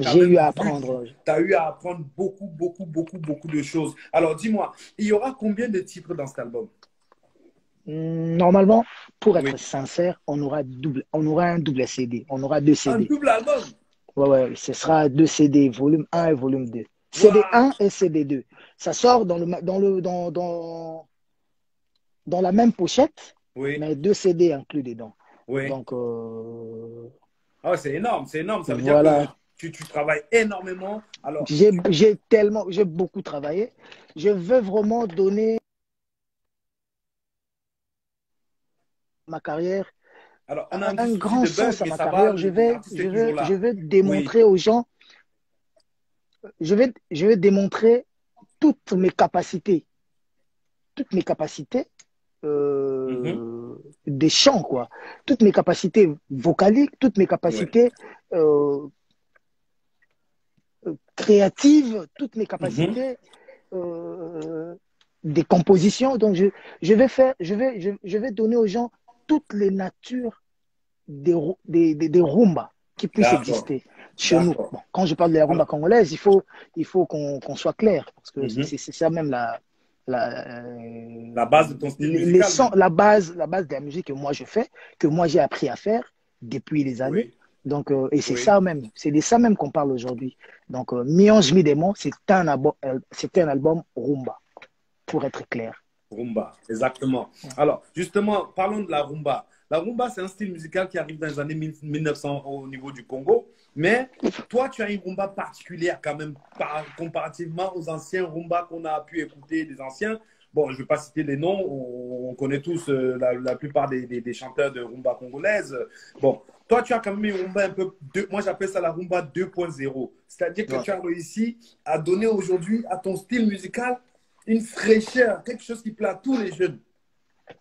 quand J'ai même eu à vu, apprendre. tu as eu à apprendre beaucoup de choses. Alors, dis-moi, il y aura combien de titres dans cet album? Normalement, pour Oui. être sincère, on aura un double CD. On aura deux Un CD. double album? Ouais, ouais, ce sera deux CD, volume un et volume 2. CD Waouh! 1 et CD 2. Ça sort dans la même pochette, Oui, mais deux CD inclus dedans. oui. Donc, Ah, c'est énorme, c'est énorme. Ça veut dire que voilà. tu travailles énormément. Alors, J'ai beaucoup travaillé. Je veux vraiment donner ma carrière on a un petit un souci grand de bug, sens à mais ma ça va, carrière. l'artiste est toujours Je là. vais Oui. démontrer aux gens, je vais démontrer toutes mes capacités, toutes mes capacités Mhm. des chants, quoi. Toutes mes capacités vocaliques, toutes mes Ouais. capacités euh, créatives, toutes mes Mhm. capacités euh, des compositions. Donc, je vais faire, je vais donner aux gens toutes les natures des rumbas qui puissent D'accord. exister chez nous. D'accord. Bon, quand je parle de la rumba Alors, congolaise, il faut qu'on soit clair, parce que mhm. c'est ça même La base de ton style musical même. la base de la musique que moi je fais, que moi j'ai appris à faire depuis les années. Oui. Donc, et c'est Oui. ça même, c'est de ça même qu'on parle aujourd'hui. Donc, Mionge Midemo, c'est un album rumba, pour être clair. Rumba, exactement. Alors, justement, parlons de la rumba. La rumba, c'est un style musical qui arrive dans les années 1900 au niveau du Congo. Mais toi, tu as une rumba particulière quand même, comparativement aux anciens rumba qu'on a pu écouter des anciens. Bon, je ne vais pas citer les noms, on connaît tous la plupart des chanteurs de rumba congolaise. Bon, toi, tu as quand même une rumba un peu, moi j'appelle ça la rumba 2.0. C'est-à-dire que Ouais. tu as réussi à donner aujourd'hui à ton style musical une fraîcheur, quelque chose qui plaît à tous les jeunes.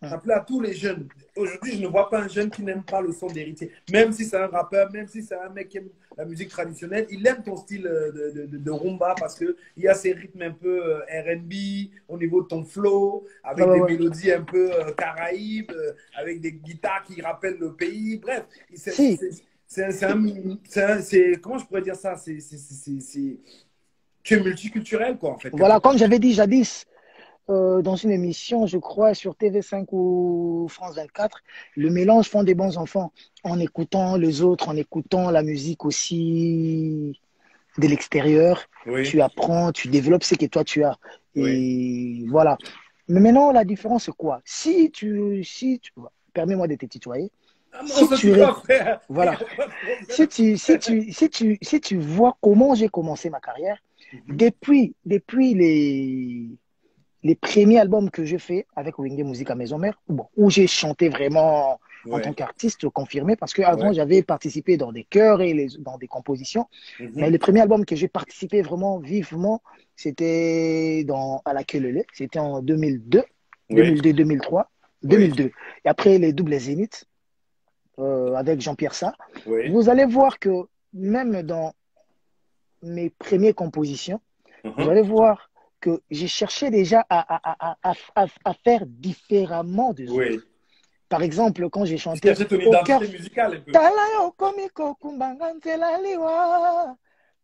Ça plaît à tous les jeunes. Aujourd'hui, je ne vois pas un jeune qui n'aime pas le son d'héritier. Même si c'est un rappeur, même si c'est un mec qui aime la musique traditionnelle, il aime ton style de rumba parce qu'il y a ces rythmes un peu R&B au niveau de ton flow, Ouais, avec ouais, des ouais. mélodies un peu caraïbes, avec des guitares qui rappellent le pays. Bref, Si, comment je pourrais dire ça? Tu es multiculturel, quoi, en fait, quelque voilà, part. comme j'avais dit jadis, dans une émission, je crois, sur TV5 ou France 24, le mélange font des bons enfants. En écoutant les autres, en écoutant la musique aussi de l'extérieur, Oui, tu apprends, tu développes ce que toi tu as. oui. Et voilà. Mais maintenant, la différence, c'est quoi? Permets-moi de te tutoyer. Ah, mais on Si se tu, ré- tutoie, frère. Il n'y voilà. a pas de problème. Si tu vois comment j'ai commencé ma carrière, Mhm. depuis les premiers albums que j'ai fait avec Wenge Musique à Maison Mère, bon, où j'ai chanté vraiment en tant Ouais, qu'artiste confirmé, parce qu'avant, ouais. j'avais participé dans des chœurs et dans des compositions. Mais Mhm. le premier album que j'ai participé vraiment vivement, c'était à la Kelele. C'était en 2002, Oui, 2003, oui, 2002. Et après, les doubles zéniths avec Jean-Pierre Sarr. oui. Vous allez voir que même dans mes premières compositions, vous Mhm. allez voir que j'ai cherché déjà à faire différemment des Oui. autres. Par exemple, quand j'ai Tu chanté cherchais ton Au cœur, identité musicale un peu. Talayo komiko kumbanga ntela liwa,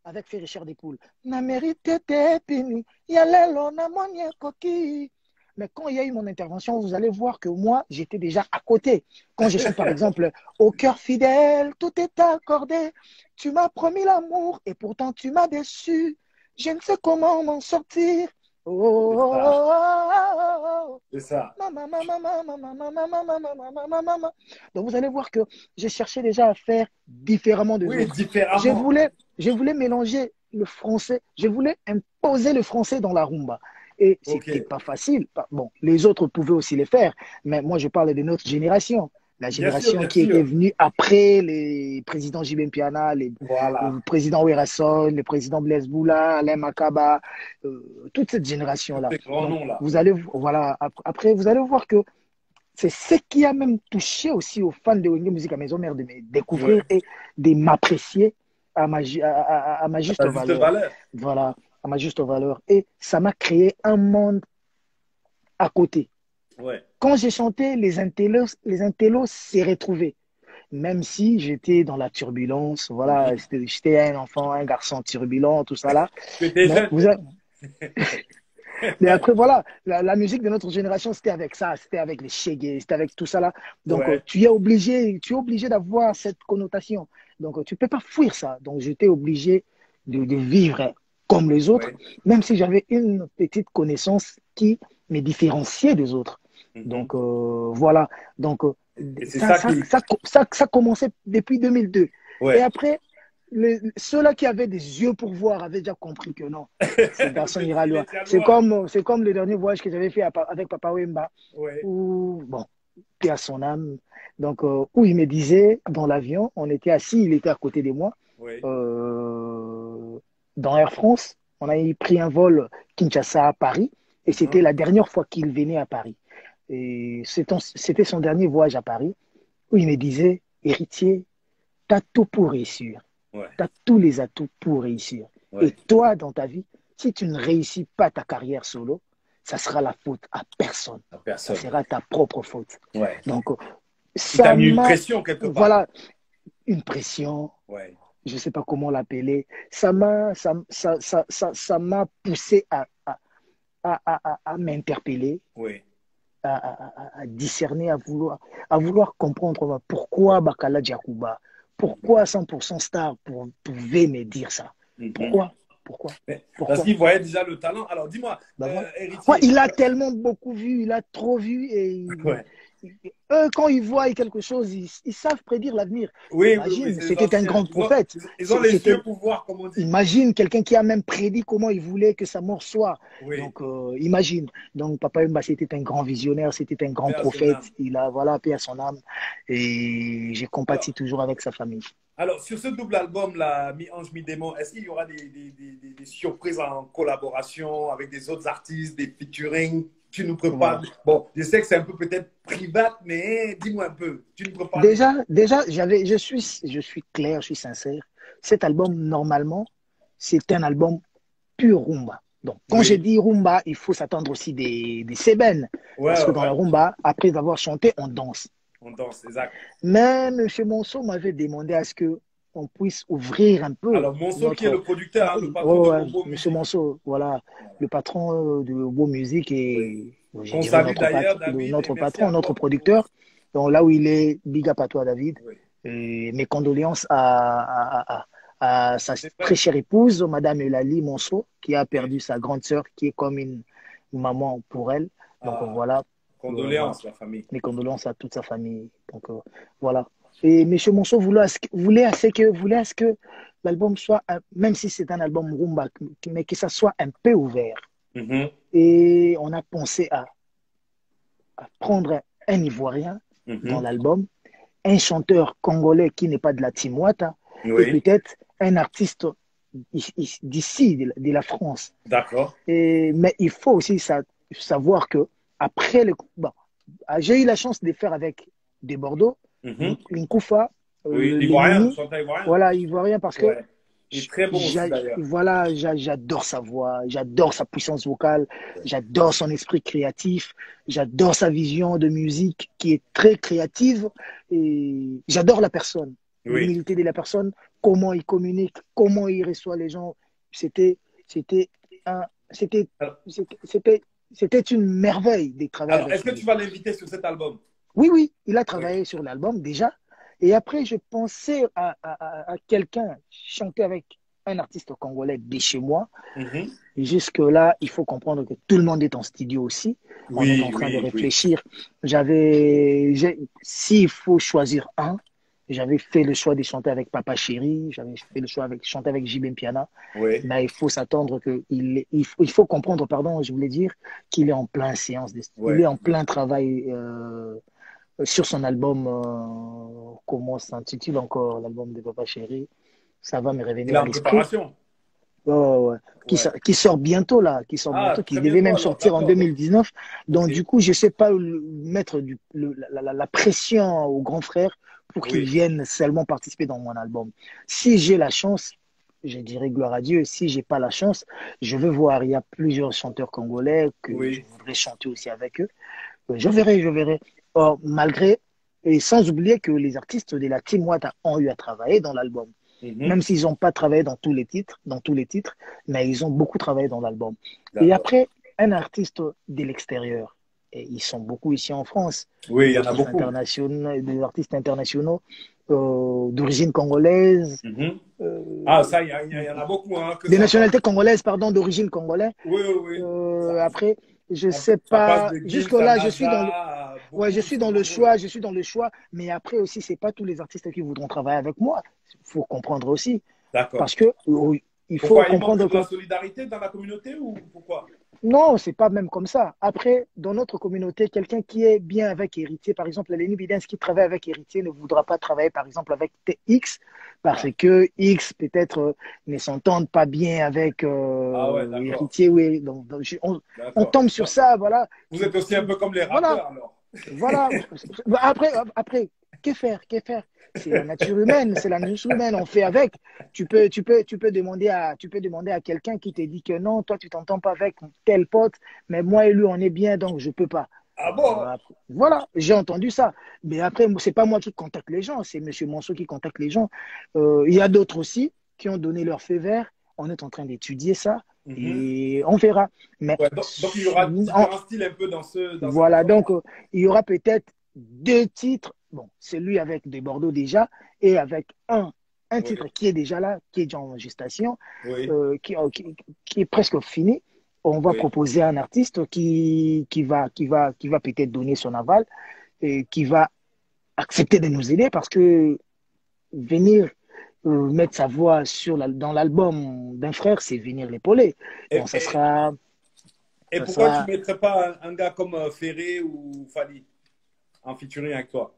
avec Ferry Cher des Poules. Na mérité te pini, yalelo na monie koki. Mais quand il y a eu mon intervention, vous allez voir que moi, j'étais déjà à côté. Quand je chante, par exemple, Au cœur fidèle, tout est accordé. Tu m'as promis l'amour et pourtant tu m'as déçu. Je ne sais comment m'en sortir. Oh, C'est oh, ça, oh, oh, oh. c'est ça. Donc vous allez voir que j'ai cherché déjà à faire différemment des Oui, autres. différemment. Je voulais mélanger le français, je voulais imposer le français dans la rumba. Et Ok. c'était pas facile. Bon, les autres pouvaient aussi le faire, mais moi je parle de notre génération. La Bien sûr, génération bien qui était sûr. venue après les présidents J. Piana, Voilà. le président Werrason, le président Blaise Boula, Alain Makaba, toute cette Tous génération-là. ces grands Donc, noms-là. vous Oui. allez, voilà, après, vous allez voir que c'est ce qui a même touché aussi aux fans de Wenge Musique à Maison Mère de me découvrir Ouais. et de m'apprécier à ma À juste ta juste valeur. valeur. Voilà, à ma juste valeur. Et ça m'a créé un monde à côté. Ouais. Quand j'ai chanté, les intellos s'est retrouvés. même si j'étais dans la turbulence, voilà, j'étais un enfant, un garçon turbulent, tout ça là. Tu étais Mais, jeune. mais après, voilà, la musique de notre génération, c'était avec ça, c'était avec les Shaggy, c'était avec tout ça là. Donc, Ouais, tu es obligé d'avoir cette connotation. Donc, tu ne peux pas fuir ça. Donc, j'étais obligé de vivre comme les autres, ouais. même si j'avais une petite connaissance qui me différenciait des autres. Mhm. Donc, voilà. Donc, Et c'est ça qui. ça commençait depuis 2002. Et Ouais. après, ceux-là qui avaient des yeux pour voir avaient déjà compris que non, ce garçon ira Il loin. est déjà loin. C'est comme le dernier voyage que j'avais fait avec Papa Wemba, Ouais, où, bon, paix à son âme, donc, où il me disait, dans l'avion, on était assis, il était à côté de moi, ouais. euh, dans Air France, on a pris un vol Kinshasa à Paris, et c'était Mhm. la dernière fois qu'il venait à Paris. Et c'était son dernier voyage à Paris, où il me disait, héritier, tu as tout pour réussir. Ouais, Tu as tous les atouts pour réussir. Et ouais. toi, dans ta vie, si tu ne réussis pas ta carrière solo, ça sera la faute à personne. La Ça personne. sera ta propre faute. Ouais. Donc, Il t'a ça mis une m'a, pression quelque part. voilà, une pression, Ouais. je ne sais pas comment l'appeler. Ça m'a poussé à m'interpeller, Ouais. à discerner, à vouloir comprendre pourquoi Bakala Djakouba, pourquoi 100% Star pouvait me dire ça. Mhm. Pourquoi? Pourquoi? Parce Pourquoi? qu'il voyait déjà le talent. Alors, dis-moi, Ben voilà. Ouais, héritier. il a tellement beaucoup vu, il a trop vu et Ouais. eux, quand ils voient quelque chose, ils savent prédire l'avenir. Oui, oui, oui, Imagine, c'est les c'était un anciens. grand prophète. Ils ont les C'était yeux pour voir, comme on dit. Imagine quelqu'un qui a même prédit comment il voulait que sa mort soit. Oui, Donc, imagine. Donc, Papa Mba, c'était un grand visionnaire, c'était un grand paix à son prophète. âme. Il a, voilà, paix à son âme. Et j'ai Alors, compati toujours avec sa famille. sur ce double album, là, Mi-Ange, Mi-Démon, est-ce qu'il y aura des surprises en collaboration avec des autres artistes, des featuring? Tu nous prépares. Voilà. Bon, je sais que c'est un peu peut-être privat, mais dis-moi un peu. Tu nous prépares des. Déjà, je suis clair, je suis sincère. Cet album, normalement, c'est un album pur rumba. Donc, quand je Oui, dis rumba, il faut s'attendre aussi des sébènes. ouais, Parce que ouais, dans la ouais. rumba, après avoir chanté, on danse. On danse, exact. Mais M. Monceau m'avait demandé à ce que on puisse ouvrir un peu Alors, Monceau, qui est notre. le producteur, hein, le patron Oh, de ouais, Bobo M. Music. Monceau, voilà, Voilà. le patron de Beau Musique Oui. et je Qu'on dirais salue d'ailleurs, David, et notre merci patron, notre encore producteur. Donc là où il est, big up à toi, David. Oui. Et mes condoléances à sa C'est très vrai. chère épouse, Madame Eulalie Monceau, qui a Oui. perdu sa grande sœur, qui est comme une maman pour elle. Donc Ah, voilà, voilà. condoléances, la famille. Mes condoléances à toute sa famille. Donc voilà. Et M. Monceau voulait à ce que l'album soit, même si c'est un album rumba, mais que ça soit un peu ouvert. Mhm, Et on a pensé à prendre un Ivoirien dans mhm. l'album, un chanteur congolais qui n'est pas de la Timoata, et Oui, peut-être un artiste d'ici, de la France. d'accord. Mais il faut aussi savoir que après le bon, j'ai eu la chance de faire avec des Bordeaux, Mhm. Linkoufa, Oui, l'ivoirien, Lenini, chanteur ivoirien. voilà, ivoirien parce que Ouais. Il est très bon aussi d'ailleurs. voilà, j'adore sa voix, j'adore sa puissance vocale, j'adore son esprit créatif, j'adore sa vision de musique qui est très créative et j'adore la personne, Oui. l'humilité de la personne, comment il communique, comment il reçoit les gens. C'était, c'était un, c'était, Alors, c'était, c'était une merveille de travailler est-ce avec que tu lui. vas l'inviter sur cet album? Oui, oui, il a Oui. travaillé sur l'album déjà. Et après, je pensais à quelqu'un chanter avec un artiste congolais de chez moi. Mhm. Et jusque-là, il faut comprendre que tout le monde est en studio aussi. On est en Oui, train de oui, oui. réfléchir. S'il faut choisir un, j'avais fait le choix de chanter avec Papa Chéri, j'avais fait le choix de chanter avec JB Piana. Oui. Mais il faut s'attendre il faut comprendre, pardon, je voulais dire qu'il est en plein séance, il Ouais. est en plein travail sur son album, comment s'intitule encore l'album de Papa Chéri, ça va me Il est revenir à en l'esprit. préparation. Oh, ouais. Ouais. Qui sort bientôt là, qui sort Ah, bientôt, qui très devait bientôt même alors, sortir en d'accord. Donc, 2019. ok. Donc du coup, je ne sais pas mettre la pression aux grands frères pour qu'ils Oui, viennent seulement participer dans mon album. Si j'ai la chance, je dirais gloire à Dieu. Si j'ai pas la chance, je veux voir. Il y a plusieurs chanteurs congolais que je oui. voudrais chanter aussi avec eux. Je verrai, je verrai. Or, malgré Et sans oublier que les artistes de la Team Wata ont eu à travailler dans l'album. Mhm. Même s'ils n'ont pas travaillé dans tous les titres, mais ils ont beaucoup travaillé dans l'album. Et D'accord. après, un artiste de l'extérieur, et ils sont beaucoup ici en France, Oui, il y en a beaucoup. des artistes internationaux d'origine congolaise, Mhm. Ah, euh, ça, il y en a beaucoup, hein, que des ça va. nationalités congolaises, pardon, d'origine congolaise. Oui, oui, oui. Ça, Après, je ça, sais ça passe pas, de Gims à jusque-là, NASA, ouais, je beaucoup, ils suis sont dans le nombreux. choix, je suis dans le choix, mais après aussi, c'est pas tous les artistes qui voudront travailler avec moi. Il faut comprendre aussi. D'accord. Parce que il faut Pourquoi? Il manque comprendre de que la solidarité dans la communauté ou pourquoi? non, c'est pas même comme ça. Après, dans notre communauté, quelqu'un qui est bien avec Héritier, par exemple, Lenny Bidens qui travaille avec Héritier ne voudra pas travailler, par exemple, avec X, parce Ah, que X peut-être ne s'entende pas bien avec ah ouais, d'accord. Héritier. Oui, on D'accord. tombe sur ça, voilà. Vous êtes aussi un peu comme les Voilà, rappeurs alors. voilà. Après, que faire? Que faire? C'est la nature humaine, c'est la nature humaine. On fait avec. Tu peux demander à quelqu'un qui te dit que non, toi, tu t'entends pas avec tel pote, mais moi et lui, on est bien, donc je peux pas. Ah bon? Voilà, j'ai entendu ça. Mais après, c'est pas moi qui contacte les gens, c'est Monsieur Monceau qui contacte les gens. Il y a d'autres aussi qui ont donné leur feu vert. On est en train d'étudier ça Mhm. et on verra. Mais Ouais, donc, il y aura différents styles un peu dans cet voilà, donc album-là. il y aura peut-être deux titres. Bon, celui avec des Bordeaux déjà et avec un Oui, titre qui est déjà là, qui est déjà en gestation, oui, qui est presque fini. On va oui. proposer un artiste qui va peut-être donner son aval et qui va accepter de nous aider parce que venir mettre sa voix dans l'album d'un frère, c'est venir l'épauler. Et, Donc, ça et, sera, et ça pourquoi tu sera, ne mettrais pas un gars comme Ferré ou Fali en featuring avec toi?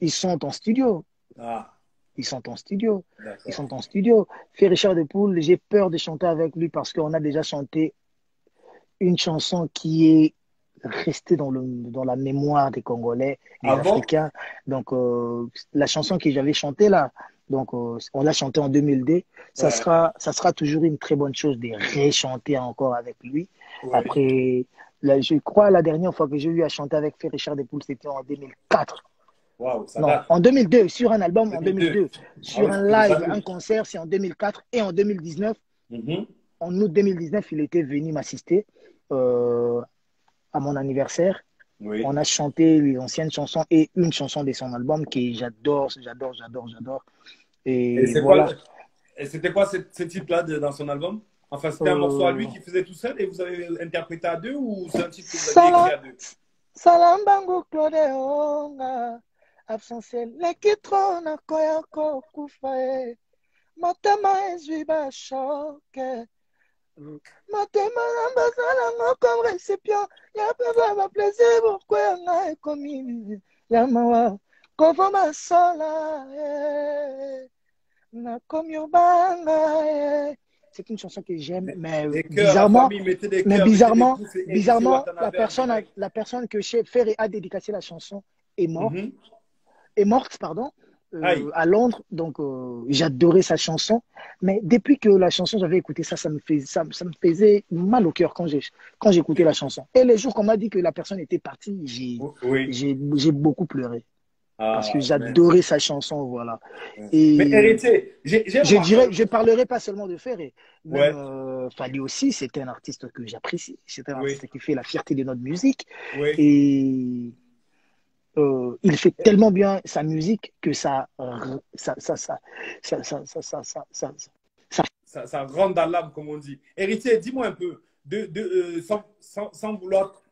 ils sont en studio. Ah, Ils sont en studio. Ils d'accord. sont en studio. Fait Richard de Poule, j'ai peur de chanter avec lui parce qu'on a déjà chanté une chanson qui est restée dans la mémoire des Congolais, Ah des bon? Africains. Donc, la chanson que j'avais chantée là, donc, on l'a chantée en 2002. Ça Ouais, sera, ça sera toujours une très bonne chose de réchanter encore avec lui. oui. Après, là, je crois la dernière fois que j'ai eu à chanter avec Fait Richard de Poule, c'était en 2004. Waouh, ça Non, date. en 2002, sur un album en 2002. 2002, Ah sur oui, ça un fait des live, un années. concert, c'est en 2004 et en 2019, Mhm. en août 2019, il était venu m'assister euh, à mon anniversaire. Oui. On a chanté les anciennes chansons et une chanson de son album que j'adore, j'adore, j'adore, j'adore. Et Et c'est quoi, voilà. et c'était quoi ce titre-là dans son album? Enfin, c'était un morceau à lui Euh, qui faisait tout seul et vous avez interprété à deux ou c'est un titre que vous aviez écrit Salam, à deux? salam bangu Claude Onga, absence lekitro koyako kufae, matama ezwi ba shoke. Motema na basala ngo comme récipient ya papa ba plaisir pourquoi nga ekomi ya mawa kovo masola na komi obanga. C'est une chanson que j'aime, mais Des cœurs, la bizarrement, famille, mettez des mais cœurs, mettez des bizarrement, pouces et Héritier bizarrement, Watanabe en direct. la personne que chez Ferré a dédicacé la chanson est morte, Mhm. pardon, Aïe. à Londres. Donc, j'adorais sa chanson. Mais depuis que la chanson, j'avais écouté ça, ça me faisait mal au cœur quand j'écoutais la chanson. Et les jours qu'on m'a dit que la personne était partie, Oui. j'ai beaucoup pleuré. Parce que Ah, mince. j'adorais sa chanson, voilà. Mais Et Héritier, j'ai remarqué un je truc. parlerai pas seulement de Ferré. Même Ouais, Fali aussi, c'est un artiste que j'apprécie. C'est un oui, artiste qui fait la fierté de notre musique. oui. Et il fait tellement bien sa musique que ça- Ça rentre dans l'âme, comme on dit. Héritier, dis-moi un peu, sans vouloir.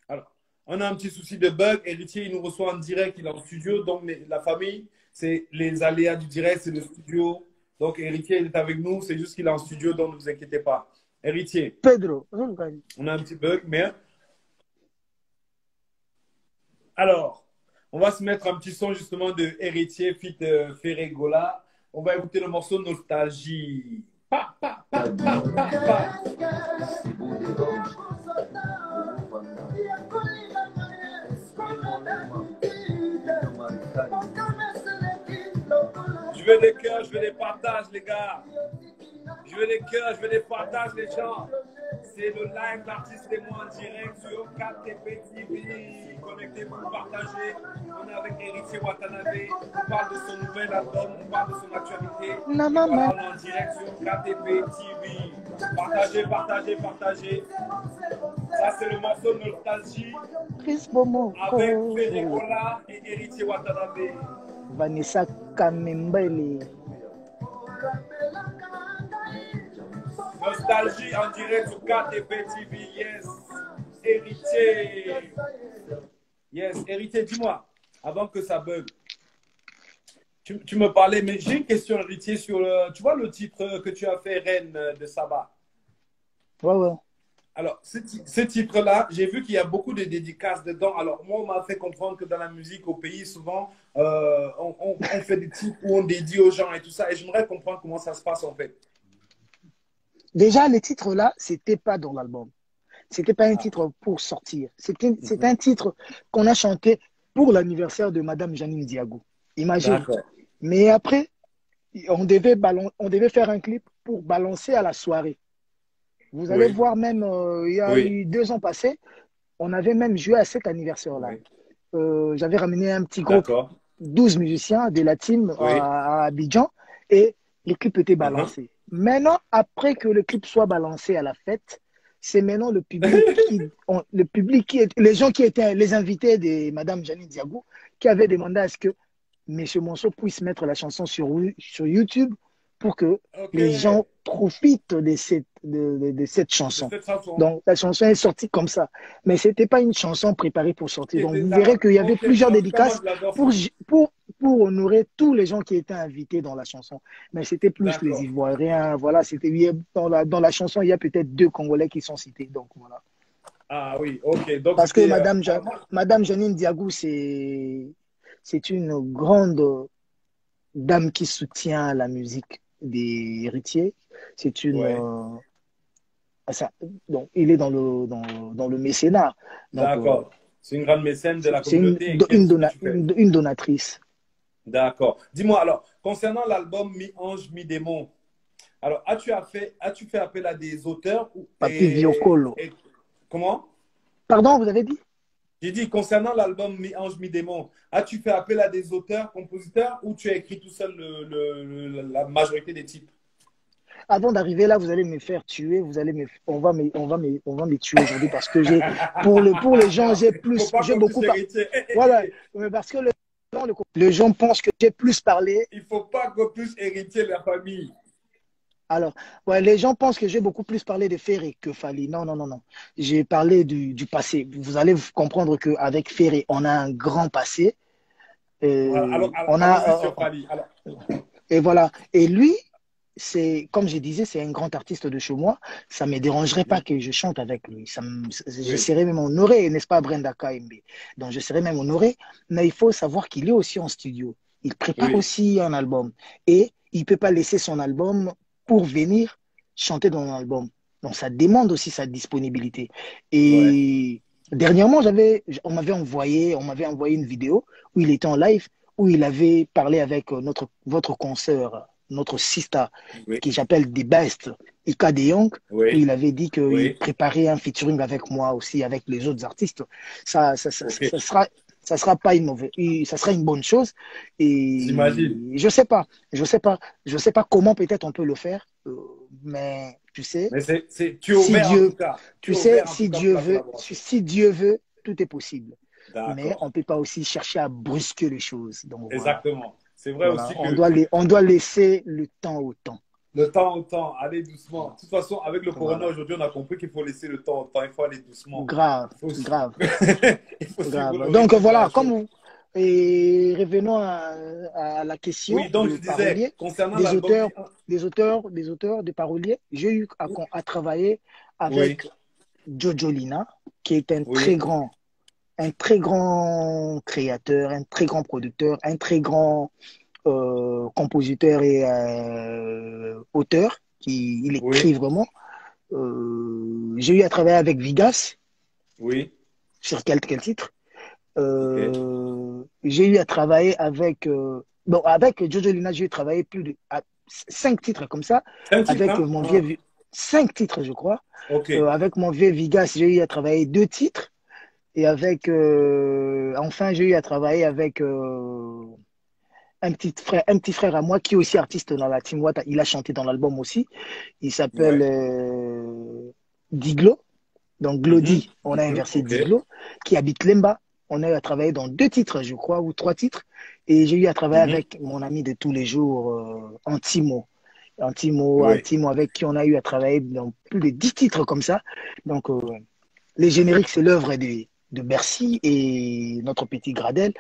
Alors, on a un petit souci de bug. Héritier, il nous reçoit en direct, il est en studio. Donc, la famille, c'est les aléas du direct, c'est le studio. Donc, Héritier, il est avec nous. C'est juste qu'il est en studio, donc ne vous inquiétez pas. Héritier, Pedro. on a un petit bug, mais. Alors, on va se mettre un petit son justement de Héritier, feat Ferregola. On va écouter le morceau Nostalgie. Pa, pa, pa, pa, pa, pa. Je veux des cœurs, je veux des partages, les gars. Je veux des cœurs, je veux des partages, les gens. C'est le live d'artistes et moi en direct sur 4TP TV. Connectez-vous, partagez. On est avec Héritier Watanabe. On parle de son nouvel album, on parle de son actualité. Na Et maman. voilà, on est en direct sur 4TP TV. Partagez, partagez, partagez. Ça, c'est le morceau de Nostalgie Chris Bomo. avec Ferré Ola et Héritier Watanabe. Vanessa Kamembele. Nostalgie en direct sur 4TP TV. Yes. Héritier. Yes, Héritier, dis-moi, avant que ça bug, tu me parlais, mais j'ai une question, Héritier, sur tu vois le titre que tu as fait, Reine de Saba. Ouais, ouais. Alors, ce titre-là, j'ai vu qu'il y a beaucoup de dédicaces dedans. Alors, moi, on m'a fait comprendre que dans la musique au pays, souvent, on fait des titres où on dédie aux gens et tout ça. Et j'aimerais comprendre comment ça se passe en fait. Déjà, les titres là, c'était pas dans l'album. C'était pas un titre pour sortir. C'est un titre qu'on a chanté pour l'anniversaire de Madame Janine Diago. Imagine. D'accord. Mais après, on devait faire un clip pour balancer à la soirée. Vous allez voir même, il y a eu 2 ans passés, on avait même joué à cet anniversaire-là. J'avais ramené un petit groupe, 12 musiciens de la team à Abidjan, et le clip était balancé. Maintenant, après que le clip soit balancé à la fête, c'est maintenant le public les gens qui étaient les invités de Madame Janine Diago, qui avaient demandé à ce que M. Monceau puisse mettre la chanson sur YouTube pour que les gens profitent de cette chanson. Donc, la chanson est sortie comme ça. Mais ce n'était pas une chanson préparée pour sortir. Donc, vous verrez qu'il y avait plusieurs dédicaces pour honorer tous les gens qui étaient invités dans la chanson. Mais c'était plus les Ivoiriens. Voilà, dans la chanson, il y a peut-être 2 Congolais qui sont cités. Donc, voilà. Ah oui, ok. Donc, parce que Madame Janine Diago, c'est une grande dame qui soutient la musique des héritiers. C'est une. Donc, il est dans le mécénat. D'accord. C'est une grande mécène de la communauté. Une donatrice. D'accord. Dis-moi alors, concernant l'album Mi-Ange, Mi-Démon, alors as-tu fait appel à des auteurs Papi Viocolo. Comment? Pardon, vous avez dit? J'ai dit, concernant l'album Mi-Ange, Mi-Démon, as-tu fait appel à des auteurs, compositeurs ou tu as écrit tout seul la majorité des titres? Avant d'arriver là, vous allez me faire tuer, on va me tuer aujourd'hui parce que pour les gens, j'ai beaucoup parlé. Voilà, mais parce que les gens pensent que j'ai plus parlé. Il ne faut pas qu'on puisse hériter la famille. Alors, ouais, les gens pensent que j'ai beaucoup plus parlé de Ferré que Fally. Non, non, non, non. J'ai parlé du passé. Vous allez comprendre qu'avec Ferré, on a un grand passé. Et voilà. Et lui, comme je disais, c'est un grand artiste de chez moi. Ça ne me dérangerait pas que je chante avec lui. Je serais même honoré, n'est-ce pas, Brenda KMB? Donc, je serais même honoré. Mais il faut savoir qu'il est aussi en studio. Il prépare aussi un album. Et il ne peut pas laisser son album pour venir chanter dans l'album. Donc, ça demande aussi sa disponibilité. Et dernièrement, on m'avait envoyé une vidéo où il était en live, où il avait parlé avec votre consoeur, notre sister, qui j'appelle The Best, Ika De Jong, où il avait dit qu'il préparait un featuring avec moi aussi, avec les autres artistes. Ça sera pas ça sera une bonne chose. Et je sais pas comment peut-être on peut le faire, mais tu sais. Mais tu es ouvert en tout cas. Tu sais, si Dieu veut, tout est possible. Mais on peut pas aussi chercher à brusquer les choses. Donc, exactement. C'est vrai aussi que on doit laisser le temps au temps. Le temps au temps, allez doucement. De toute façon, avec le corona aujourd'hui, on a compris qu'il faut laisser le temps au temps. Il faut aller doucement. Grave. Donc voilà, et revenons à la question. Oui, donc je disais, concernant des auteurs, des paroliers, j'ai eu à travailler avec Jojo Lina, qui est un très grand créateur, un très grand producteur, un très grand compositeur et auteur, il écrit vraiment. J'ai eu à travailler avec Vigas. Sur quel titre? J'ai eu à travailler avec avec Jojo Lina, j'ai travaillé plus de 5 titres comme ça, avec mon vieux 5 titres, je crois. Ok. Avec mon vieux Vigas, j'ai eu à travailler 2 titres. Et avec, enfin, j'ai eu à travailler avec un petit frère à moi qui est aussi artiste dans la Team Watt. Il a chanté dans l'album aussi. Il s'appelle Ouais. Diglo. Donc Mhm. Glody, on a inversé Ok. Diglo, qui habite Lemba. On a eu à travailler dans 2 titres, je crois, ou 3 titres. Et j'ai eu à travailler Mhm. avec mon ami de tous les jours, Antimo. Antimo, Oui. Antimo, avec qui on a eu à travailler dans plus de 10 titres comme ça. Donc, les génériques, c'est l'œuvre de Bercy et notre petit Gradel.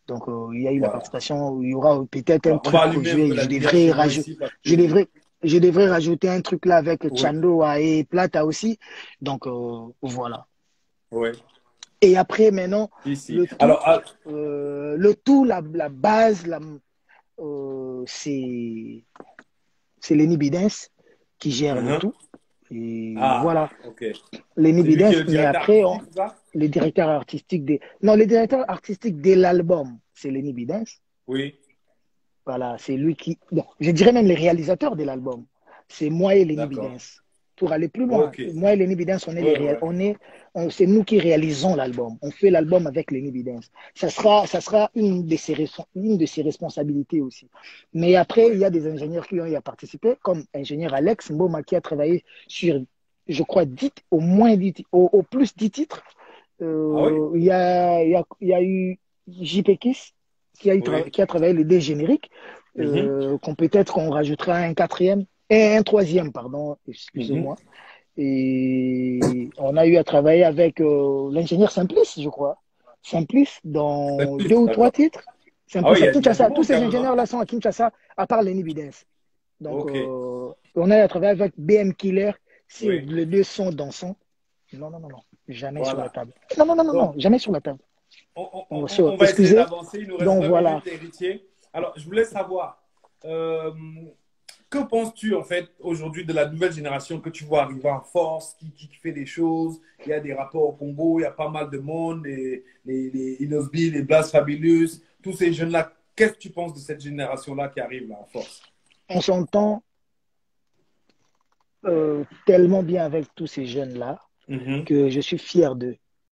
Donc, il y a eu la Voilà. participation. Il y aura peut-être un Voilà. On va truc que allumer un peu la je lumière devrais chez moi rajouter. ici parce Je que. devrais, je devrais rajouter un truc là avec Oui. Chando et Plata aussi. Donc, voilà. Oui. Et après, maintenant, Ici. le tout, Alors, ah, la base, c'est Lenny Bidens qui gère le mhm. tout. Et Ah, voilà, ok. Lenny C'est lui qui est Bidens. le Mais directeur après, artistique, c'est ça? les directeurs artistiques des. Non, les directeurs artistiques de l'album, c'est Lenny Bidens. Oui. Voilà, c'est lui qui. Bon, je dirais même les réalisateurs de l'album. C'est moi et Lenny D'accord. Bidens. Pour aller plus loin, Ok. moi et Lenny Bidens, Ouais, ouais. c'est nous qui réalisons l'album. On fait l'album avec Lenny Bidens. Ça sera une de ses responsabilités aussi. Mais après, il Ouais. y a des ingénieurs qui ont eu à participer, comme ingénieur Alex Mboma qui a travaillé sur, je crois, 10, au moins 10, au plus 10 titres. Ah oui? Il y a eu JP Kiss Oui. qui a travaillé les deux génériques, Mhm. qu'on peut-être qu'on rajoutera un quatrième et un troisième, pardon, Mhm. excusez-moi. Et on a eu à travailler avec l'ingénieur Simplice, je crois. Simplice C'est dans plus, 2 ou 3 d'accord. titres. Ah oui, Simplice à il y a du Kinshasa. Tous monde quand ces même, hein? ingénieurs-là sont à Kinshasa, à part Lenny Bidens. Donc, Ok. on a eu à travailler avec BM Killer sur Oui. les deux sons dansants. Non, non, non, non. Jamais sur la Voilà. table. Non, non, non, non, non. Donc, Jamais sur la table. on va essayer Excusez. d'avancer. Il nous reste Donc, 20 voilà. minutes, héritier. Alors, je voulais savoir, euh, que penses-tu en fait aujourd'hui de la nouvelle génération que tu vois arriver en force, qui fait des choses? Il y a des rapports au Congo, il y a pas mal de monde, les Inosbi, les Blas Fabulous, tous ces jeunes-là. Qu'est-ce que tu penses de cette génération-là qui arrive là en force? On s'entend tellement bien avec tous ces jeunes-là Mhm. que je suis fier d'eux.